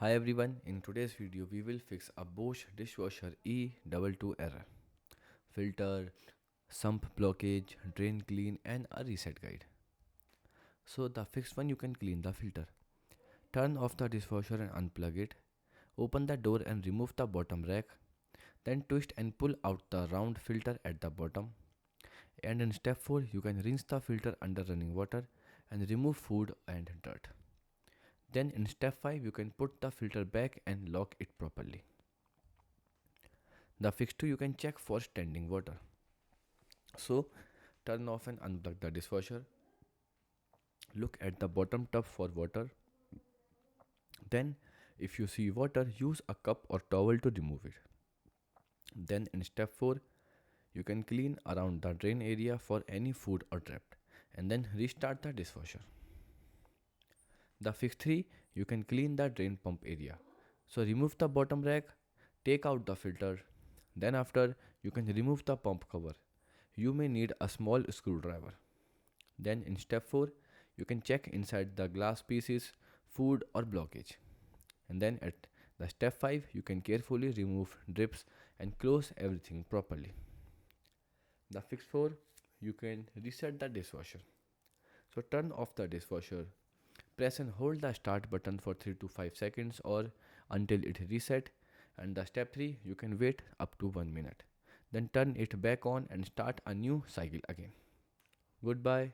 Hi everyone, in today's video we will fix a Bosch Dishwasher E22 error. Filter, sump blockage, drain clean and a reset guide. So the fixed one, you can clean the filter. Turn off the dishwasher and unplug it. Open the door and remove the bottom rack. Then twist and pull out the round filter at the bottom. And in step 4 you can rinse the filter under running water and remove food and dirt. Then in step 5 you can put the filter back and lock it properly. The fix 2, you can check for standing water. So turn off and unplug the dishwasher. Look at the bottom tub for water. Then if you see water, use a cup or towel to remove it. Then in step 4 you can clean around the drain area for any food or trapped and then restart the dishwasher. The fix 3, you can clean the drain pump area. So remove the bottom rack, take out the filter. Then after, you can remove the pump cover. You may need a small screwdriver. Then in step 4, you can check inside the glass pieces, food or blockage. And then at the step 5, you can carefully remove drips and close everything properly. The fix 4, you can reset the dishwasher. So turn off the dishwasher. Press and hold the start button for 3 to 5 seconds or until it reset. And the step 3, you can wait up to 1 minute. Then turn it back on and start a new cycle again. Goodbye.